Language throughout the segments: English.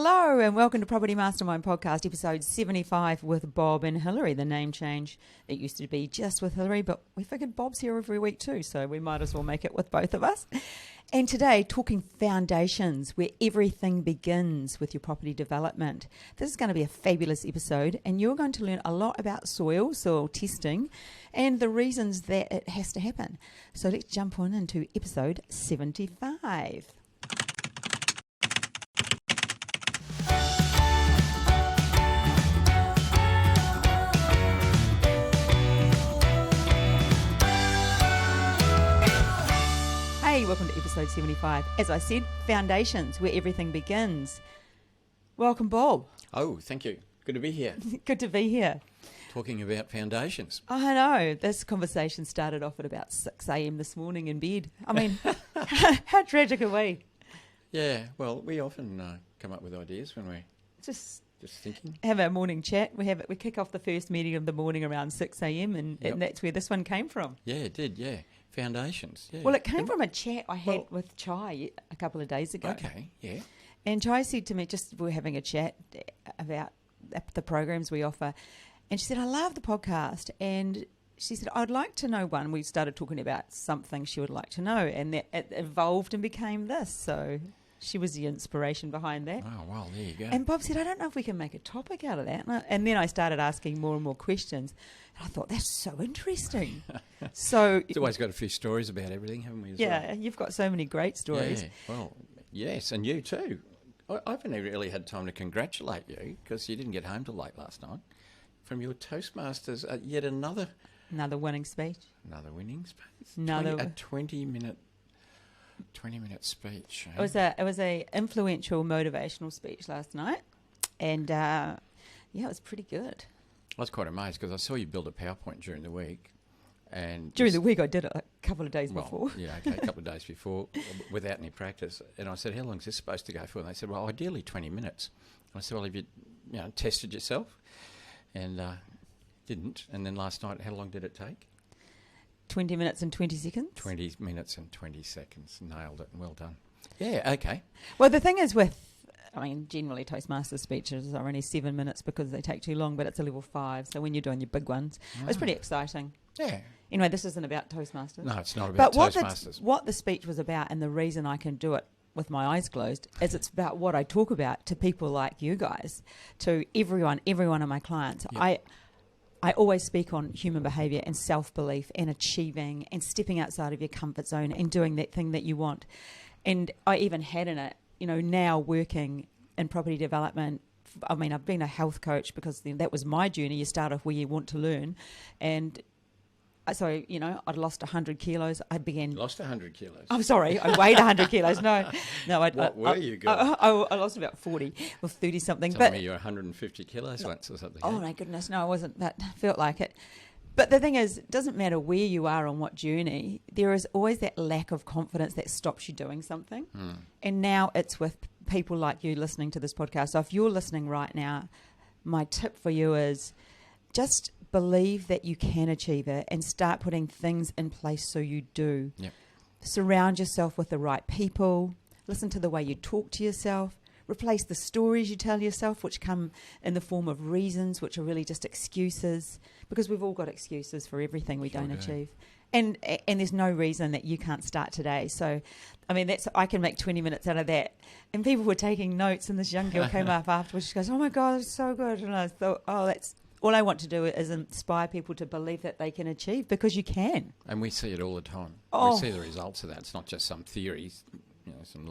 Hello and welcome to Property Mastermind Podcast, episode 75 with Bob and Hillary. The name change, it used to be just with Hillary, but we figured Bob's here every week too, so we might as well make it with both of us. And today, talking foundations, where everything begins with your property development. This is going to be a fabulous episode, and you're going to learn a lot about soil testing, and the reasons that it has to happen. So let's jump on into episode 75. Hey, welcome to episode 75. As I said, foundations, where everything begins. Welcome, Bob. Oh, thank you. Good to be here. Good to be here. Talking about foundations. I know. This conversation started off at about 6 a.m. this morning in bed. I mean, how tragic are we? Yeah, well, we often come up with ideas when we're Just thinking. have our morning chat. We kick off the first meeting of the morning around 6 a.m. and that's where this one came from. Yeah, it did, yeah. Foundations, yeah. Well, it came from a chat I had with Chai a couple of days ago. Okay, yeah. And Chai said to me, we were having a chat about the programs we offer, and she said, I love the podcast. And she said, I'd like to know one. We started talking about something she would like to know, and that it evolved and became this. So she was the inspiration behind that. Oh, well, there you go. And Bob said, I don't know if we can make a topic out of that. And then I started asking more and more questions. And I thought, that's so interesting. So It's always got a few stories about everything, haven't we? Yeah, you've got so many great stories. Yeah, well, yes, and you too. I haven't really had time to congratulate you because you didn't get home till late last night from your Toastmasters. Yet another winning speech. Another winning speech. Another 20-minute speech. It was a influential motivational speech last night, and it was pretty good. I was quite amazed because I saw you build a PowerPoint during the week, and during the week I did it a couple of days before. Yeah, okay, a couple of days before, without any practice. And I said, "How long is this supposed to go for?" And they said, "Well, ideally 20 minutes." And I said, "Well, have you tested yourself?" And didn't. And then last night, how long did it take? 20 minutes and 20 seconds. 20 minutes and 20 seconds. Nailed it. Well done. Yeah, okay. Well, the thing is generally Toastmasters speeches are only 7 minutes because they take too long, but it's a level 5. So when you're doing your big ones, it was pretty exciting. Yeah. Anyway, this isn't about Toastmasters. No, it's not about Toastmasters. What the speech was about, and the reason I can do it with my eyes closed, is it's about what I talk about to people like you guys, to every one of my clients. Yep. I always speak on human behaviour and self-belief and achieving and stepping outside of your comfort zone and doing that thing that you want. And I even had in it, now working in property development. I mean, I've been a health coach because that was my journey. You start off where you want to learn. And so, I'd lost 100 kilos. I began... Lost 100 kilos? I'm sorry, I weighed 100 kilos. No. What were you going? I lost about 40 or 30-something. Tell me you were 150 kilos once or something. Oh, my goodness. No, I wasn't. But felt like it. But the thing is, it doesn't matter where you are on what journey, there is always that lack of confidence that stops you doing something. And now it's with people like you listening to this podcast. So if you're listening right now, my tip for you is just believe that you can achieve it and start putting things in place so you do. Yep. Surround yourself with the right people. Listen to the way you talk to yourself. Replace the stories you tell yourself, which come in the form of reasons, which are really just excuses, because we've all got excuses for everything we don't achieve. And there's no reason that you can't start today. So, I mean, I can make 20 minutes out of that. And people were taking notes, and this young girl came up afterwards. She goes, "Oh my God, it's so good." And I thought, that's all I want to do is inspire people to believe that they can achieve, because you can. And we see it all the time. Oh. We see the results of that. It's not just some theories, some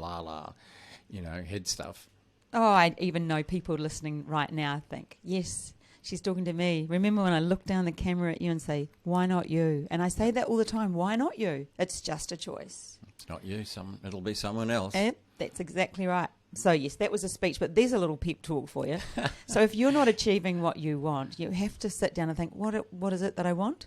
head stuff. Oh, I even know people listening right now think, yes, she's talking to me. Remember when I look down the camera at you and say, why not you? And I say that all the time, why not you? It's just a choice. It's not you, it'll be someone else. That's exactly right. So yes, that was a speech, but there's a little pep talk for you. So if you're not achieving what you want, you have to sit down and think, what is it that I want?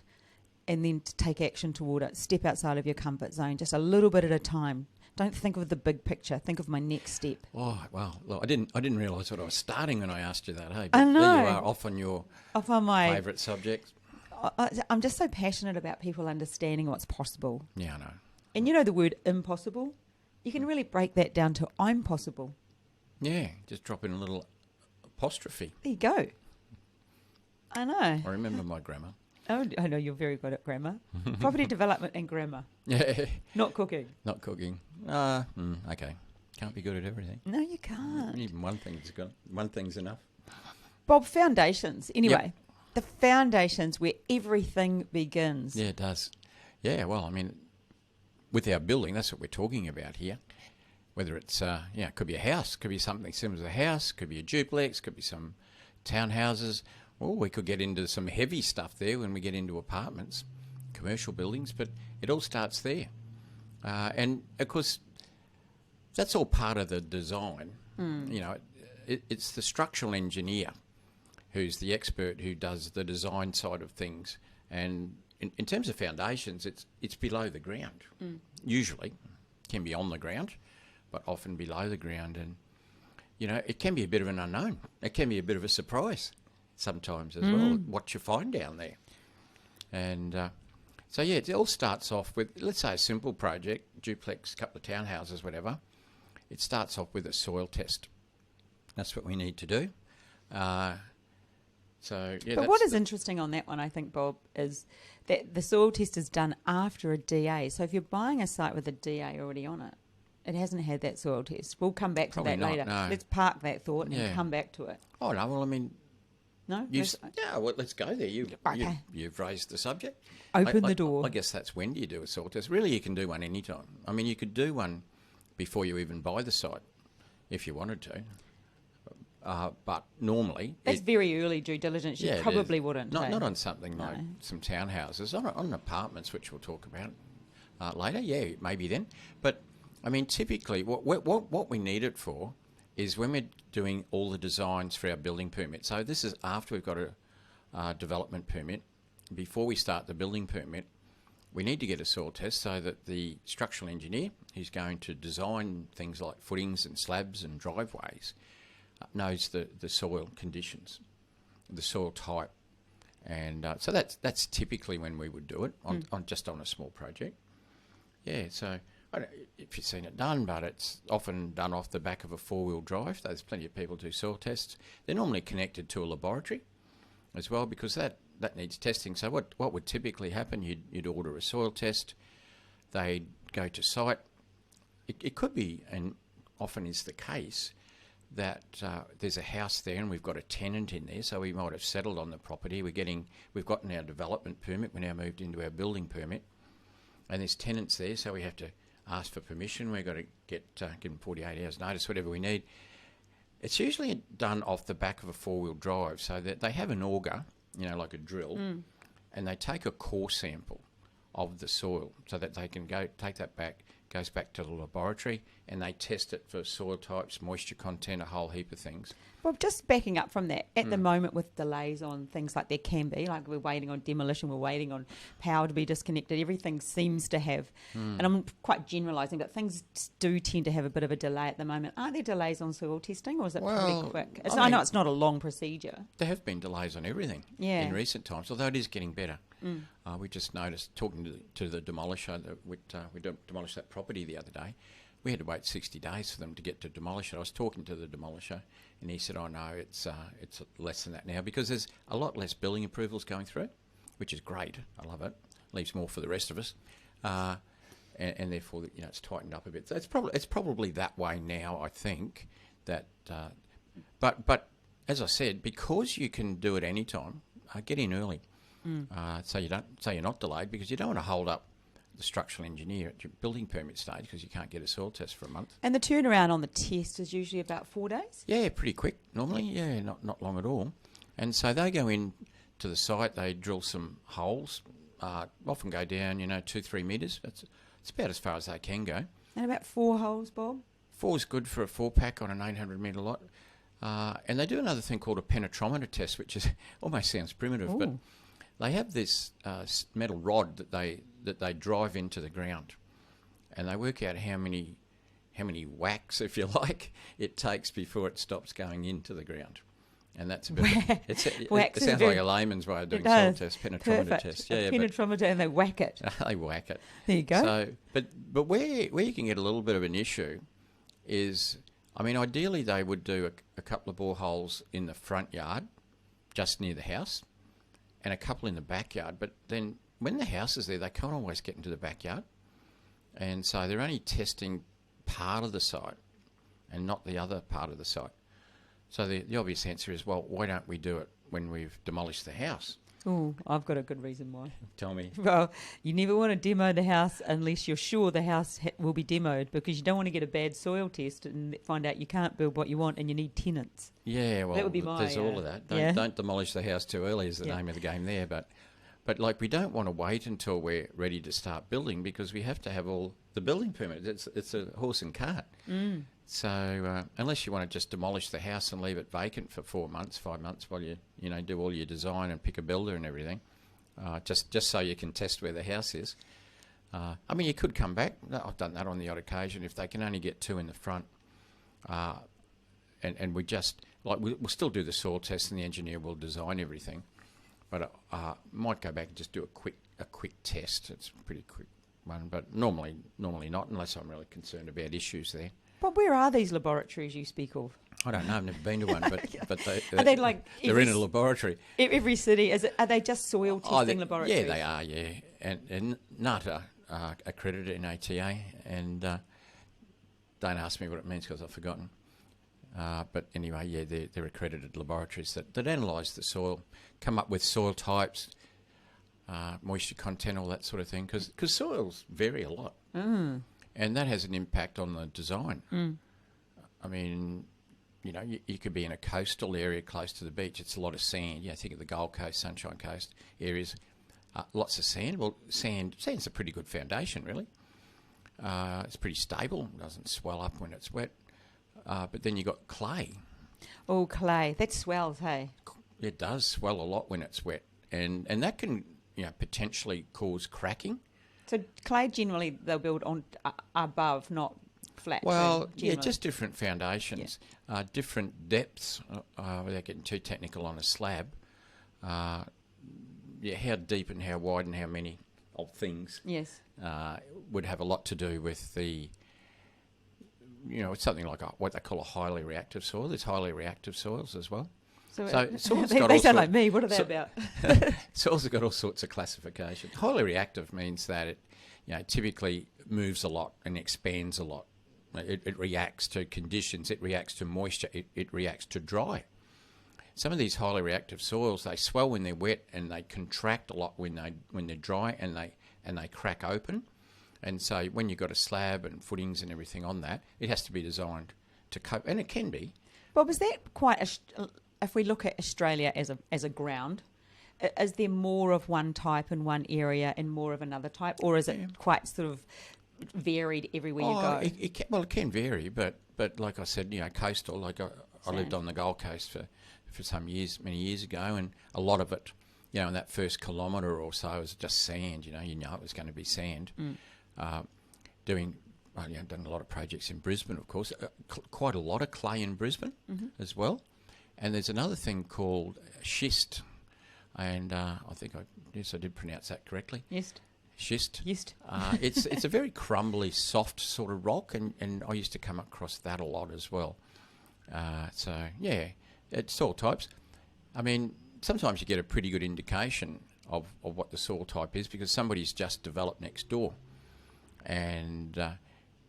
And then to take action toward it. Step outside of your comfort zone, just a little bit at a time. Don't think of the big picture. Think of my next step. Oh, well, look, I didn't realise what I was starting when I asked you that. Hey, I know. There you are, off on my favourite subject. I'm just so passionate about people understanding what's possible. Yeah, I know. And the word impossible? You can really break that down to I'm possible. Yeah, just drop in a little apostrophe. There you go. I know. I remember my grammar. Oh, I know you're very good at grammar. Property development and grammar. Yeah. Not cooking. Not cooking. Okay. Can't be good at everything. No, you can't. Even one thing's enough. Bob, foundations. Anyway, Yep. the foundations where everything begins. Yeah, it does. Yeah, well, I mean, with our building, that's what we're talking about here. Whether it's, it could be a house, could be something similar to a house, could be a duplex, could be some townhouses. Well, we could get into some heavy stuff there when we get into apartments, commercial buildings, but it all starts there. And, of course, that's all part of the design. You know, it's the structural engineer who's the expert who does the design side of things. And in terms of foundations, it's below the ground. Usually, can be on the ground, but often below the ground. And, you know, it can be a bit of an unknown. It can be a bit of a surprise sometimes as well, what you find down there. And so, yeah, it all starts off with, let's say, a simple project, duplex, couple of townhouses, whatever. It starts off with a soil test. That's what we need to do. But what is interesting on that one, I think, Bob, is that the soil test is done after a DA. So if you're buying a site with a DA already on it, it hasn't had that soil test. We'll come back to that later. No. Let's park that thought and come back to it. Oh, no, well, I mean... No? Let's go there. You've raised the subject. Open the door. I guess that's when you do a soil test. Really, you can do one anytime. I mean, you could do one before you even buy the site, if you wanted to. But normally... That's very early due diligence. You probably wouldn't. Not on something like some townhouses. On apartments, which we'll talk about later. Yeah, maybe then. But, I mean, typically, what we need it for is when we're doing all the designs for our building permit. So this is after we've got a development permit. Before we start the building permit, we need to get a soil test so that the structural engineer who's going to design things like footings and slabs and driveways knows the soil conditions, the soil type. And so that's typically when we would do it, on just on a small project. Yeah, so... I don't know if you've seen it done, but it's often done off the back of a four-wheel drive. There's plenty of people do soil tests. They're normally connected to a laboratory as well, because that needs testing. So what would typically happen, you'd order a soil test, they'd go to site. It could be, and often is the case, that there's a house there and we've got a tenant in there, so we might have settled on the property. We've gotten our development permit, we're now moved into our building permit, and there's tenants there, so we have to ask for permission. We've got to give them 48 hours notice, whatever we need. It's usually done off the back of a four-wheel drive, so that they have an auger, you know, like a drill, and they take a core sample of the soil so that they can take that back, goes back to the laboratory, and they test it for soil types, moisture content, a whole heap of things. Well, just backing up from that, at the moment with delays on things like there can be, like we're waiting on demolition, we're waiting on power to be disconnected, everything seems to have, and I'm quite generalising, but things do tend to have a bit of a delay at the moment. Are there delays on soil testing, or is it pretty quick? I know it's not a long procedure. There have been delays on everything in recent times, although it is getting better. We just noticed, talking to the demolisher, that we demolished that property the other day. We had to wait 60 days for them to get to demolish it. I was talking to the demolisher, and he said, "Oh no, it's less than that now, because there's a lot less building approvals going through, which is great. I love it. Leaves more for the rest of us, and therefore, you know, it's tightened up a bit. So it's probably that way now. I think that, but as I said, because you can do it anytime, get in early, so you're not delayed, because you don't want to hold up the structural engineer at your building permit stage because you can't get a soil test for a month. And the turnaround on the test is usually about 4 days? Yeah, pretty quick normally. Yeah, not long at all. And so they go in to the site, they drill some holes, often go down, 2-3 metres. It's about as far as they can go. And about 4 holes, Bob? 4 is good for a 4-pack on an 800 metre lot. And they do another thing called a penetrometer test, which is almost sounds primitive, but they have this metal rod that they drive into the ground, and they work out how many whacks, if you like, it takes before it stops going into the ground. And that's a bit. It sounds like a layman's way of doing soil test, penetrometer test. Yeah, penetrometer, and they whack it. They whack it. There you go. So, but where you can get a little bit of an issue is I mean, ideally they would do a couple of boreholes in the front yard, just near the house, and a couple in the backyard. But then when the house is there, they can't always get into the backyard. And so they're only testing part of the site and not the other part of the site. So the obvious answer is, well, why don't we do it when we've demolished the house? Oh, I've got a good reason why. Tell me. Well, you never want to demo the house unless you're sure the house will be demoed, because you don't want to get a bad soil test and find out you can't build what you want and you need tenants. Yeah, well, that would be there's all of that. Don't demolish the house too early is the name of the game there. But like, we don't want to wait until we're ready to start building, because we have to have all the building permits. It's a horse and cart. Mm. So unless you want to just demolish the house and leave it vacant for 4 months, 5 months, while you do all your design and pick a builder and everything, just so you can test where the house is. I mean, you could come back. I've done that on the odd occasion. If they can only get 2 in the front, and we just, like, we'll still do the soil test and the engineer will design everything. But might go back and just do a quick test. It's a pretty quick one, but normally not, unless I'm really concerned about issues there. But where are these laboratories you speak of? I don't know. I've never been to one, but are they like they're in a laboratory. Every city are they just soil testing laboratories? Yeah, they are. Yeah, and NATA accredited in ATA, and don't ask me what it means because I've forgotten. But anyway, yeah, they're accredited laboratories that analyse the soil, come up with soil types, moisture content, all that sort of thing, because soils vary a lot. Mm. And that has an impact on the design. Mm. I mean, you could be in a coastal area close to the beach. It's a lot of sand. Think of the Gold Coast, Sunshine Coast areas. Lots of sand. Well, sand's a pretty good foundation, really. It's pretty stable. It doesn't swell up when it's wet. But then you got clay. Oh, clay. That swells, hey? It does swell a lot when it's wet. And that can potentially cause cracking. So clay generally they'll build on above, not flat. Well, just different foundations, different depths. Without getting too technical on a slab, how deep and how wide and how many of things. Yes, would have a lot to do with the. It's something like what they call a highly reactive soil. There's highly reactive soils as well. So soils they sound like me. What are they about? Soils have got all sorts of classification. Highly reactive means that it, typically moves a lot and expands a lot. It reacts to conditions. It reacts to moisture. It reacts to dry. Some of these highly reactive soils, they swell when they're wet and they contract a lot when they're dry, and they crack open. And so when you've got a slab and footings and everything on that, it has to be designed to cope, and it can be. Bob, is that quite if we look at Australia as a ground, is there more of one type in one area and more of another type, or is it quite sort of varied everywhere you go? It can vary, but like I said, coastal. Like I lived on the Gold Coast for some years, many years ago, and a lot of it, in that first kilometre or so, was just sand. You know it was going to be sand. Mm. I've done a lot of projects in Brisbane, of course. Quite a lot of clay in Brisbane as well. And there's another thing called schist, and I think I did pronounce that correctly. Schist. It's a very crumbly, soft sort of rock, and I used to come across that a lot as well. It's soil types. I mean, sometimes you get a pretty good indication of what the soil type is because somebody's just developed next door. And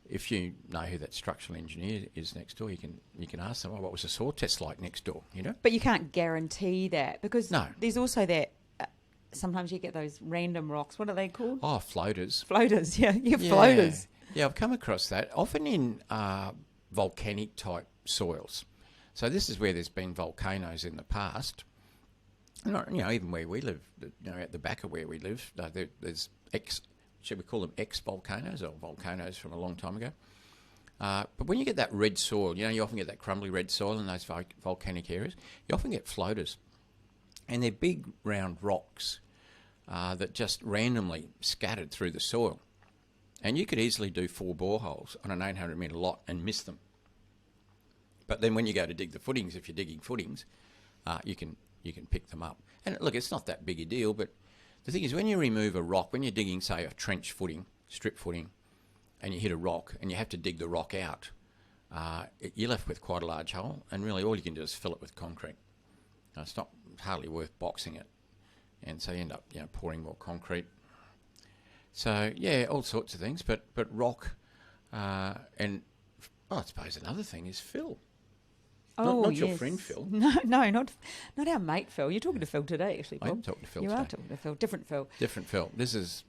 if you know who that structural engineer is next door, you can ask them, what was the soil test like next door, But you can't guarantee that because there's also that sometimes you get those random rocks. What are they called? Oh, floaters. Floaters, floaters. Yeah, I've come across that, often in volcanic type soils. So this is where there's been volcanoes in the past. Even where we live, at the back of where we live, there's should we call them ex-volcanoes or volcanoes from a long time ago? But when you get that red soil, you often get that crumbly red soil in those volcanic areas. You often get floaters. And they're big round rocks that just randomly scattered through the soil. And you could easily do 4 boreholes on an 800 metre lot and miss them. But then when you go to dig the footings, if you're digging footings, you can pick them up. And look, it's not that big a deal, but the thing is, when you remove a rock, when you're digging, say, a trench footing, strip footing, and you hit a rock, and you have to dig the rock out, you're left with quite a large hole, and really all you can do is fill it with concrete. It's not hardly worth boxing it, and so you end up pouring more concrete. So yeah, all sorts of things, but rock, and I suppose another thing is Phil. Not your friend Phil. No, not our mate Phil. You're talking to Phil today, actually, Bob. I am talking to Phil You today. are talking to Phil. Different Phil. Different Phil. This is,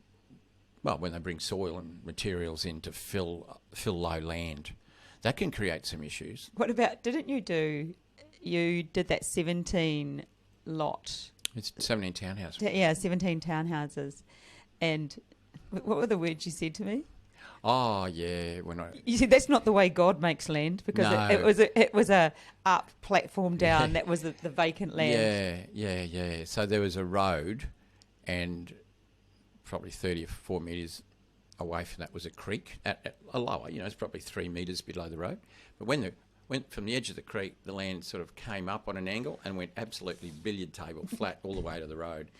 well, when they bring soil and materials in to fill low land. That can create some issues. What about, you did that 17 lot? It's 17 townhouses. Yeah, 17 townhouses. And what were the words you said to me? Oh, yeah. You said that's not the way God makes land, because No. it was a up platform down. That was the vacant land. Yeah. So there was a road, and probably 30 or 4 metres away from that was a creek, at a lower, it's probably 3 metres below the road. But when went from the edge of the creek, the land sort of came up on an angle and went absolutely billiard table flat all the way to the road.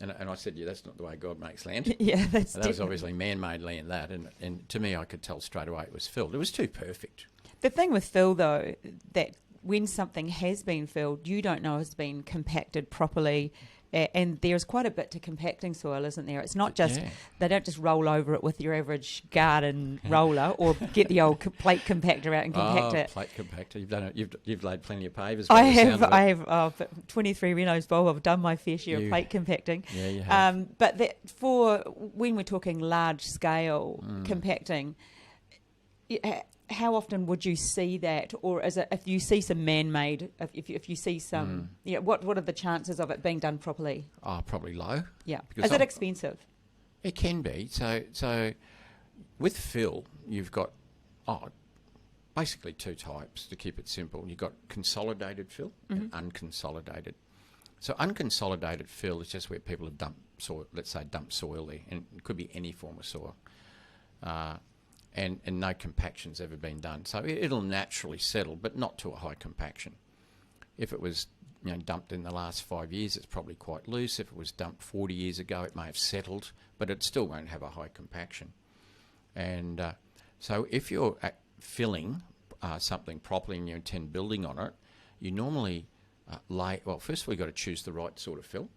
And I said, yeah, that's not the way God makes land. Yeah, that was obviously man-made land, that. And to me, I could tell straight away it was filled. It was too perfect. The thing with fill, though, that when something has been filled, you don't know it's been compacted properly. And there's quite a bit to compacting soil, isn't there? It's not just, they don't just roll over it with your average garden roller or get the old plate compactor out and compact it. Plate compactor. You've done it. You've laid plenty of pavers. I have 23 Renos, Bob. I've done my fair share of plate compacting. Yeah, you have. But for when we're talking large scale compacting, how often would you see that, or is it if you see some man-made? If you see some, what are the chances of it being done properly? Oh, probably low. Yeah, is it expensive? It can be. So with fill, you've got basically two types to keep it simple. You've got consolidated fill and unconsolidated. So unconsolidated fill is just where people have dumped soil. Let's say dumped soil there, and it could be any form of soil. And no compaction's ever been done. So it'll naturally settle, but not to a high compaction. If it was dumped in the last 5 years, it's probably quite loose. If it was dumped 40 years ago, it may have settled, but it still won't have a high compaction. And so if you're filling something properly and you intend building on it, you normally first of all, you've got to choose the right sort of fill.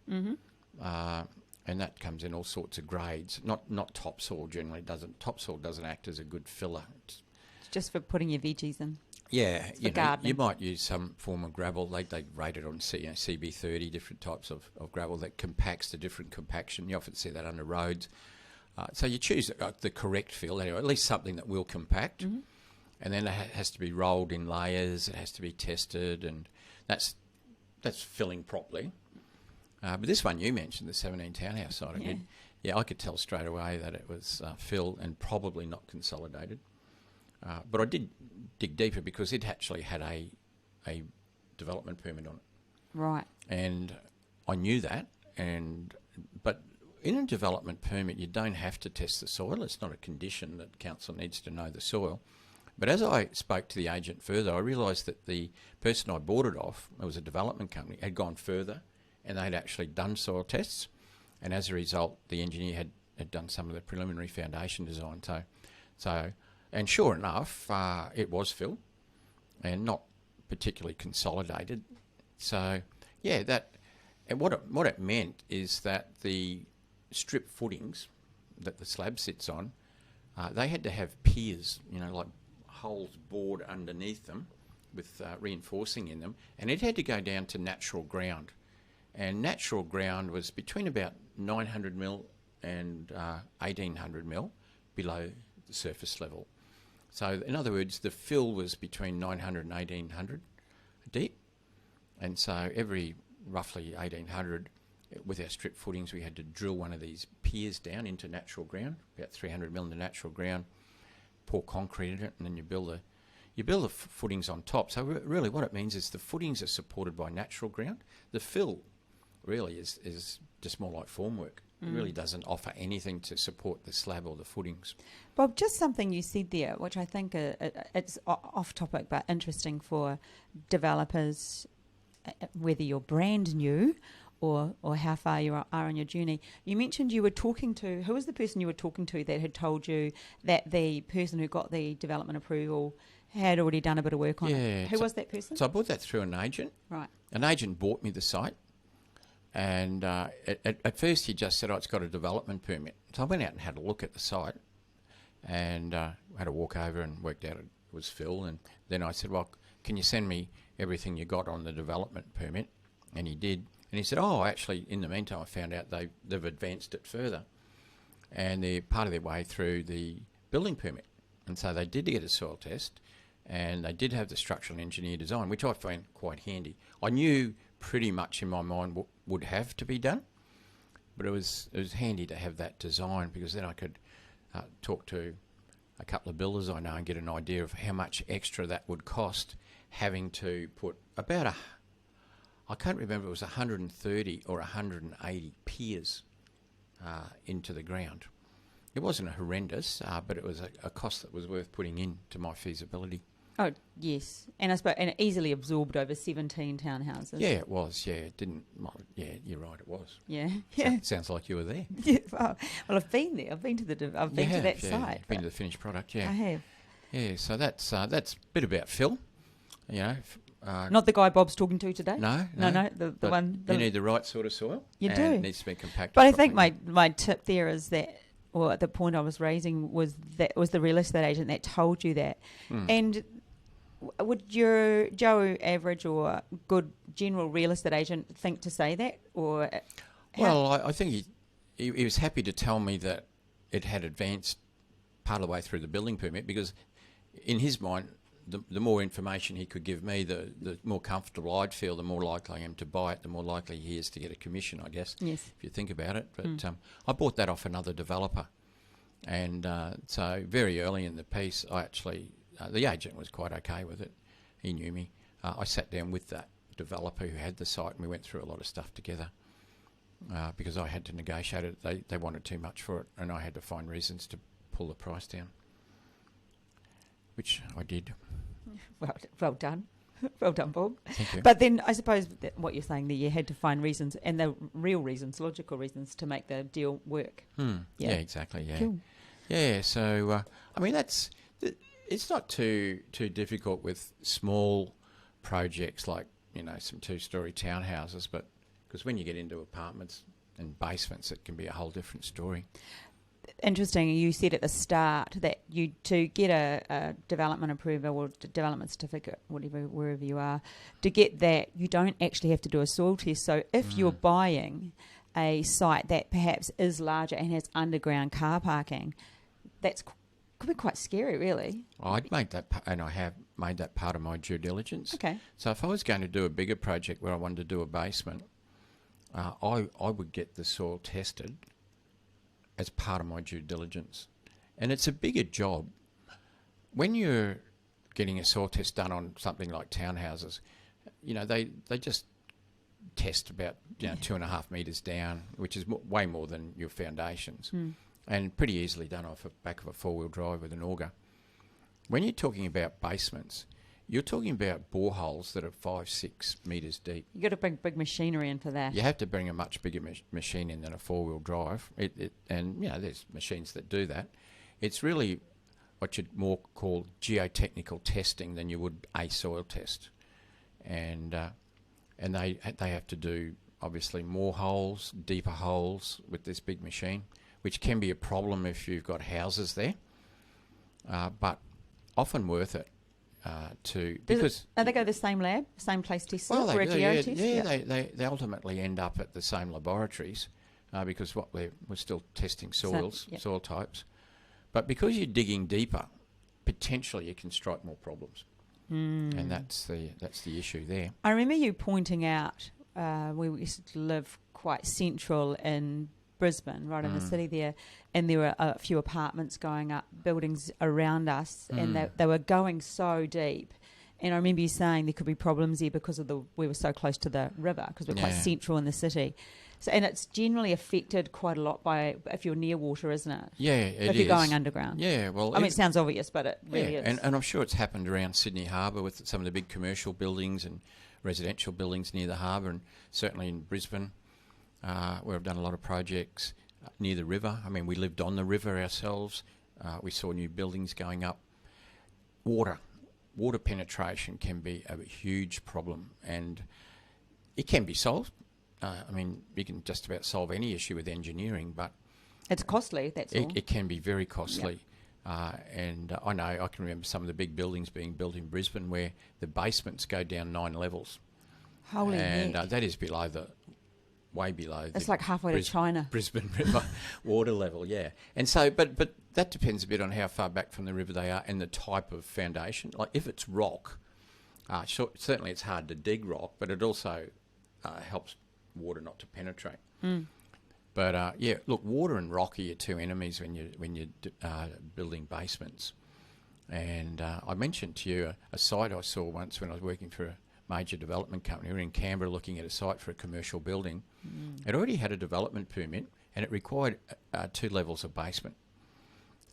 And that comes in all sorts of grades. Not topsoil generally doesn't. Topsoil doesn't act as a good filler. It's just for putting your veggies in. Yeah, you might use some form of gravel. They rate it on CB30, different types of gravel that compacts the different compaction. You often see that under roads. So you choose the correct fill, anyway, at least something that will compact. And then it has to be rolled in layers. It has to be tested, and that's filling properly. But this one you mentioned, the 17 townhouse side of it, I could tell straight away that it was fill and probably not consolidated. But I did dig deeper because it actually had a development permit on it. Right. And I knew that, but in a development permit you don't have to test the soil. It's not a condition that council needs to know the soil. But as I spoke to the agent further, I realised that the person I bought it off, it was a development company, had gone further, and they'd actually done soil tests, and as a result, the engineer had done some of the preliminary foundation design. So, and sure enough, it was fill, and not particularly consolidated. So, yeah, and what it meant is that the strip footings that the slab sits on, they had to have piers, like holes bored underneath them with reinforcing in them, and it had to go down to natural ground. And natural ground was between about 900 mil and 1800 mil below the surface level. So in other words, the fill was between 900 and 1800 deep. And so every roughly 1800, with our strip footings, we had to drill one of these piers down into natural ground, about 300 mil into natural ground, pour concrete in it, and then you build the footings on top. So really what it means is the footings are supported by natural ground. The fill really is just more like formwork. It really doesn't offer anything to support the slab or the footings. Bob, just something you said there, which I think it's off topic but interesting for developers, whether you're brand new or how far you are on your journey. You mentioned you were talking to, who was the person you were talking to that had told you that the person who got the development approval had already done a bit of work on Yeah. it. Who was that person? So I bought that through an agent. Right. An agent bought me the site, and at first he just said, "Oh, it's got a development permit." So I went out and had a look at the site, and had a walk over and worked out it was Phil. And then I said, "Well, can you send me everything you got on the development permit?" And he did. And he said, "Oh, actually, in the meantime, I found out they've advanced it further, and they're part of their way through the building permit." And so they did get a soil test, and they did have the structural engineer design, which I found quite handy. I knew pretty much in my mind what would have to be done, but it was handy to have that design, because then I could talk to a couple of builders I know and get an idea of how much extra that would cost, having to put about I can't remember, it was 130 or 180 piers into the ground. It wasn't horrendous, but it was a cost that was worth putting into my feasibility. Oh, yes. And I suppose, and it easily absorbed over 17 townhouses. Yeah, it was. Yeah, it didn't. Well, yeah, you're right. It was. Yeah. Yeah. Sounds like you were there. Yeah. Well, I've been there. I've been to that site. You've been to the finished product. Yeah. I have. Yeah. So that's a bit about Phil. You know. Not the guy Bob's talking to today. No. The one. You need the right sort of soil. You and do. It needs to be compacted. But I think my tip there is that, or the point I was raising was the real estate agent that told you that. And would your Joe average or good general real estate agent think to say that? Or well, I think he was happy to tell me that it had advanced part of the way through the building permit, because in his mind, the more information he could give me, the more comfortable I'd feel, the more likely I am to buy it, the more likely he is to get a commission, I guess, yes, if you think about it. But I bought that off another developer. And so very early in the piece, I actually, the agent was quite okay with it. He knew me. I sat down with that developer who had the site, and we went through a lot of stuff together because I had to negotiate it. They wanted too much for it, and I had to find reasons to pull the price down, which I did. Well done. Well done, Bob. Thank you. But then I suppose that what you're saying there, you had to find reasons, and the real reasons, logical reasons, to make the deal work. Yeah, exactly, yeah. Cool. Yeah, so, I mean, it's not too difficult with small projects like, you know, some two-storey townhouses, but because when you get into apartments and basements, it can be a whole different story. Interesting. You said at the start that to get a development approval or development certificate, wherever you are, to get that, you don't actually have to do a soil test. So if you're buying a site that perhaps is larger and has underground car parking, could be quite scary, really. I'd make that, and I have made that part of my due diligence. Okay. So if I was going to do a bigger project where I wanted to do a basement, I would get the soil tested as part of my due diligence. And it's a bigger job. When you're getting a soil test done on something like townhouses, you know, they just test about 2.5 metres down, which is way more than your foundations, and pretty easily done off the back of a four-wheel drive with an auger. When you're talking about basements, you're talking about boreholes that are 5-6 metres deep. You've got to bring big machinery in for that. You have to bring a much bigger machine in than a four-wheel drive. And, you know, there's machines that do that. It's really what you'd more call geotechnical testing than you would a soil test. And they have to do, obviously, more holes, deeper holes with this big machine, which can be a problem if you've got houses there, but often worth it. Because they go to the same lab, same place test? Well, for a geo test? They ultimately end up at the same laboratories because we're still testing soils, soil types. But because you're digging deeper, potentially you can strike more problems, and that's the issue there. I remember you pointing out we used to live quite central in Brisbane, right in the city there, and there were a few apartments going up, buildings around us, and they were going so deep. And I remember you saying there could be problems there because we were so close to the river, because we're quite central in the city. So, and it's generally affected quite a lot by if you're near water, isn't it? Yeah, it is. If you're going underground. Yeah, well, I mean, it sounds obvious, but it really is. And I'm sure it's happened around Sydney Harbour with some of the big commercial buildings and residential buildings near the harbour, and certainly in Brisbane, where I've done a lot of projects near the river. I mean, we lived on the river ourselves. We saw new buildings going up. Water water penetration can be a huge problem, and it can be solved. I mean, you can just about solve any issue with engineering, but it's costly, that's all. It can be very costly. And I know, I can remember some of the big buildings being built in Brisbane where the basements go down 9 levels. Holy and heck. that is way below It's like halfway to China. Brisbane River water level, yeah. And so, but that depends a bit on how far back from the river they are and the type of foundation. Like if it's rock, certainly it's hard to dig rock, but it also helps water not to penetrate. But yeah, look, water and rock are your two enemies when you're building basements. And I mentioned to you a site I saw once when I was working for a major development company. We were in Canberra looking at a site for a commercial building. It already had a development permit and it required 2 levels of basement.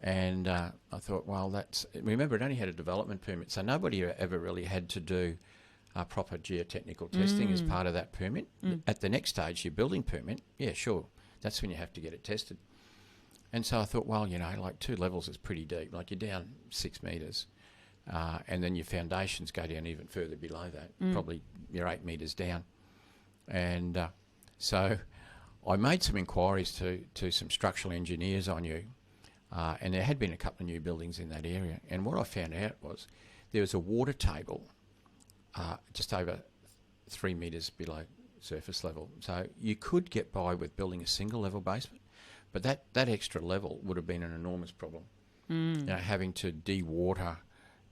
And I thought, well, remember it only had a development permit, so nobody ever really had to do proper geotechnical testing as part of that permit. At the next stage, your building permit, yeah, sure, that's when you have to get it tested. And so I thought, well, like 2 levels is pretty deep. Like you're down 6 metres. And then your foundations go down even further below that. Probably you're 8 metres down. And so I made some inquiries to some structural engineers I knew, and there had been a couple of new buildings in that area. And what I found out was there was a water table just over 3 metres below surface level. So you could get by with building a single level basement, but that extra level would have been an enormous problem. Having to de-water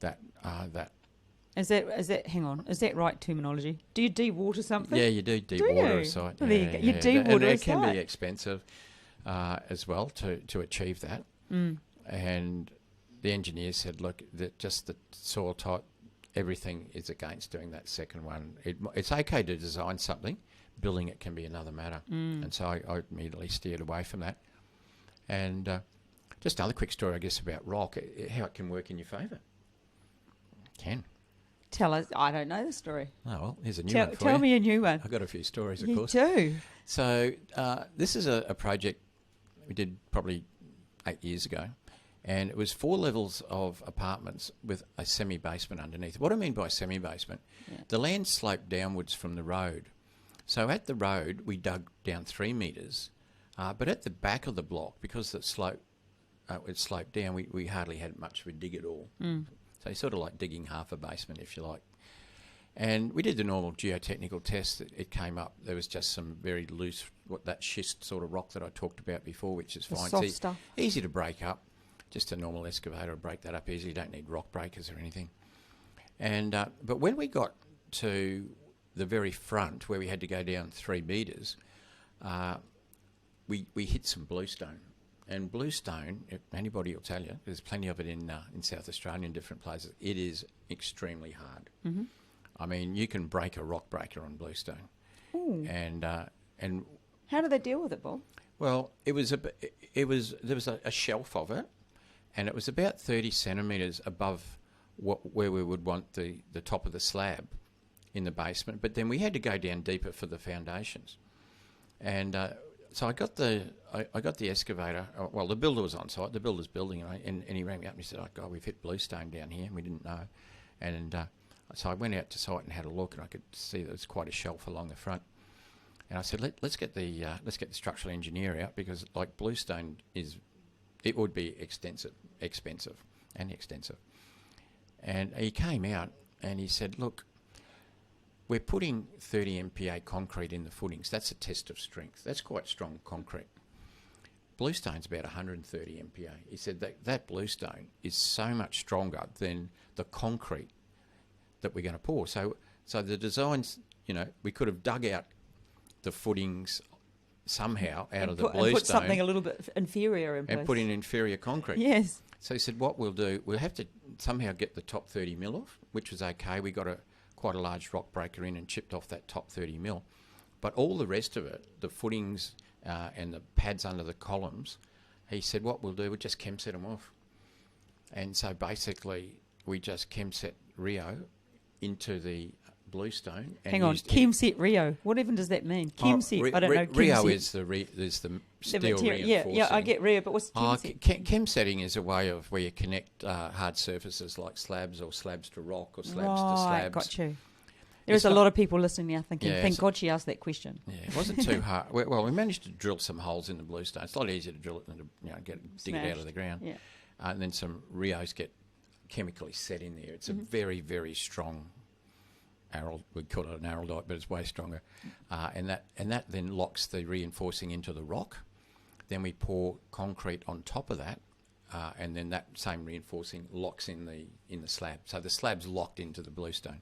that. Is that? Hang on. Is that right terminology? Do you de-water something? Yeah, you do de-water a site. Well, there you go. You de-water a site. And it can be expensive as well to achieve that. And the engineers said, look, that just the soil type, everything is against doing that second one. It's okay to design something, building it can be another matter. And so I immediately steered away from that. And just another quick story, I guess, about rock, how it can work in your favour. Can. Tell us. I don't know the story. Oh, well, here's a new one for you. Tell me a new one. I've got a few stories, of course. You do? So this is a project we did probably 8 years ago, and it was 4 levels of apartments with a semi-basement underneath. What I mean by semi-basement, the land sloped downwards from the road. So at the road, we dug down 3 metres, but at the back of the block, because it sloped down, we hardly had much of a dig at all. So sort of like digging half a basement, if you like. And we did the normal geotechnical test. It came up. There was just some very loose, that schist sort of rock that I talked about before, which is fine. Soft stuff. Easy to break up. Just a normal excavator will break that up easy. You don't need rock breakers or anything. And but when we got to the very front, where we had to go down 3 metres, we hit some bluestone. And bluestone, anybody will tell you, there's plenty of it in South Australia and different places. It is extremely hard. I mean, you can break a rock breaker on bluestone. Ooh. And how do they deal with it, Bob? well, there was a shelf of it, and it was about 30 centimetres above where we would want the top of the slab in the basement. But then we had to go down deeper for the foundations, and so I got the excavator. Well, the builder was on site. The builder's building, and he rang me up and he said, "Oh God, we've hit bluestone down here, and we didn't know." And so I went out to site and had a look, and I could see there was quite a shelf along the front. And I said, let's get the structural engineer out, because like bluestone it would be expensive. And he came out and he said, "Look, we're putting 30 MPa concrete in the footings. That's a test of strength. That's quite strong concrete. Bluestone's about 130 MPa. He said that bluestone is so much stronger than the concrete that we're going to pour. So the designs, we could have dug out the footings somehow out of the bluestone. And put something a little bit inferior in place. And put in inferior concrete. Yes. So he said, what we'll do, we'll have to somehow get the top 30 mil off, which was okay. We got quite a large rock breaker in and chipped off that top 30 mil. But all the rest of it, the footings and the pads under the columns, he said, what we'll do, we'll just ChemSet them off. And so basically we just ChemSet Rio into the bluestone. And Hang on, ChemSet Rio. What even does that mean? ChemSet, I don't know. Rio ChemSet. is the steel material. reinforcing. Yeah, I get Rio, but what's ChemSet? ChemSetting is a way of where you connect hard surfaces like slabs or slabs to rock or slabs to slabs. Got you. There's a lot of people listening now thinking, thank God she asked that question. Yeah, it wasn't too hard. Well, we managed to drill some holes in the bluestone. It's a lot easier to drill it than to dig it out of the ground. Yeah. And then some Rios get chemically set in there. It's a very, very strong arrel. We call it an araldite, but it's way stronger. And that then locks the reinforcing into the rock. Then we pour concrete on top of that, and then that same reinforcing locks in the slab. So the slab's locked into the bluestone.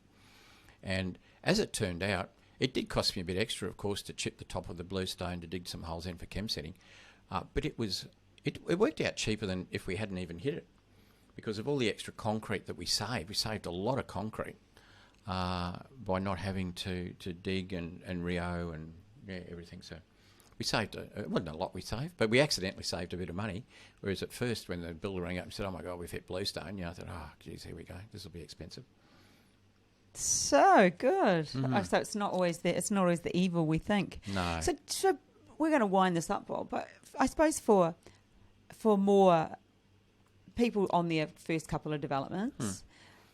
And as it turned out, it did cost me a bit extra, of course, to chip the top of the bluestone to dig some holes in for chem-setting. But it worked out cheaper than if we hadn't even hit it, because of all the extra concrete that we saved. We saved a lot of concrete by not having to dig and Rio and everything. So we saved, it wasn't a lot we saved, but we accidentally saved a bit of money. Whereas at first, when the builder rang up and said, "Oh my God, we've hit bluestone," I thought, "Oh, geez, here we go. This will be expensive." So good. So it's not always the evil we think. No. So we're going to wind this up, Bob. But I suppose for more people on their first couple of developments,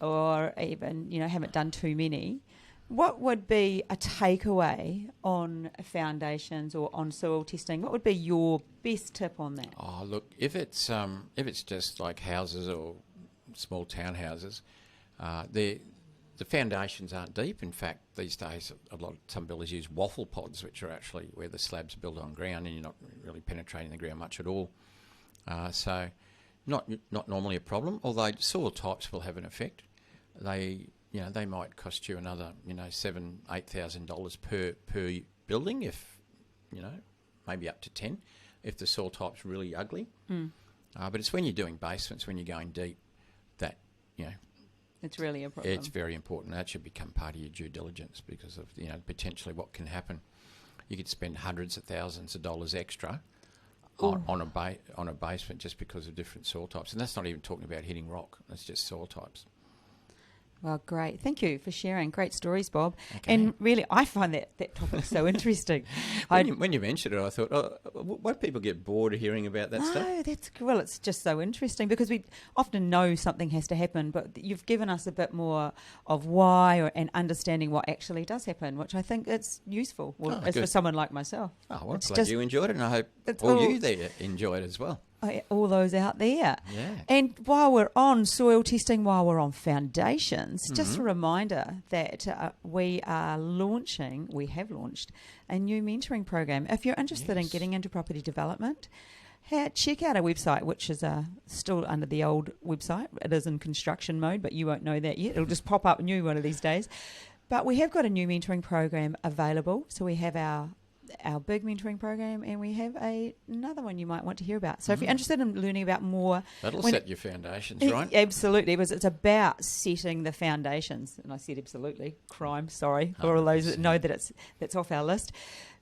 or even haven't done too many, what would be a takeaway on foundations or on soil testing? What would be your best tip on that? Oh, look, if it's just like houses or small townhouses, the foundations aren't deep. In fact, these days, some builders use waffle pods, which are actually where the slab's built on ground, and you're not really penetrating the ground much at all. So, not normally a problem. Although soil types will have an effect. They might cost you another $7,000-8,000 per building, if maybe up to 10, if the soil type's really ugly. But it's when you're doing basements, when you're going deep, that it's really a problem. It's very important. That should become part of your due diligence, because of potentially what can happen. You could spend hundreds of thousands of dollars extra on a basement just because of different soil types, and that's not even talking about hitting rock. That's just soil types. Well, great. Thank you for sharing. Great stories, Bob. Okay. And really, I find that topic so interesting. When you mentioned it, I thought, won't people get bored of hearing about that stuff? No, it's just so interesting, because we often know something has to happen, but you've given us a bit more of why and understanding what actually does happen, which I think it's useful for someone like myself. Oh, well, I'm glad you enjoyed it, and I hope all you there enjoy it as well. All those out there. Yeah. And while we're on soil testing, while we're on foundations, just a reminder that we have launched a new mentoring program. If you're interested in getting into property development, check out our website, which is still under the old website. It is in construction mode, but you won't know that yet. It'll just pop up new one of these days. But we have got a new mentoring program available. So we have our big mentoring program, and we have another one you might want to hear about. So if you're interested in learning about more... That'll set your foundations, right? Absolutely, because it's about setting the foundations. And I said absolutely. Crime, sorry, for all those that know that that's off our list.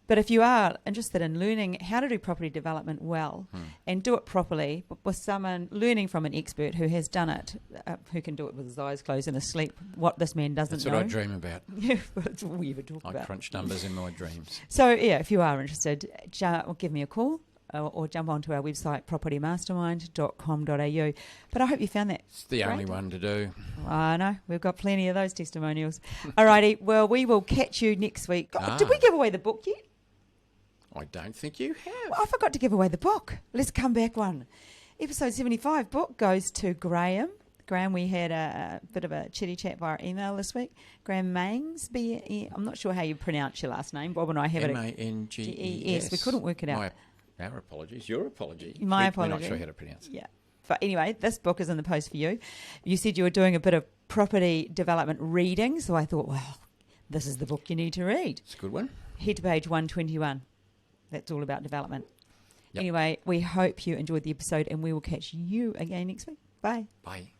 But if you are interested in learning how to do property development well and do it properly with someone, learning from an expert who has done it, who can do it with his eyes closed and asleep, what this man doesn't know. That's what I dream about. Yeah, that's all we ever talk about. I crunch numbers in my dreams. So, if you are interested, give me a call or jump onto our website, propertymastermind.com.au. But I hope you found that. It's the only one to do. I know. We've got plenty of those testimonials. Alrighty, well, we will catch you next week. Did we give away the book yet? I don't think you have. Well, I forgot to give away the book. Let's come back one. Episode 75 book goes to Graham. Graham, we had a bit of a chitty chat via email this week. Graham Manges, I'm not sure how you pronounce your last name. Bob and I have it. Manges. We couldn't work it out. Our apologies. Your apology. My apology. We're not sure how to pronounce it. Yeah. But anyway, this book is in the post for you. You said you were doing a bit of property development reading, so I thought, well, this is the book you need to read. It's a good one. Head to page 121. That's all about development. Yep. Anyway, we hope you enjoyed the episode, and we will catch you again next week. Bye. Bye.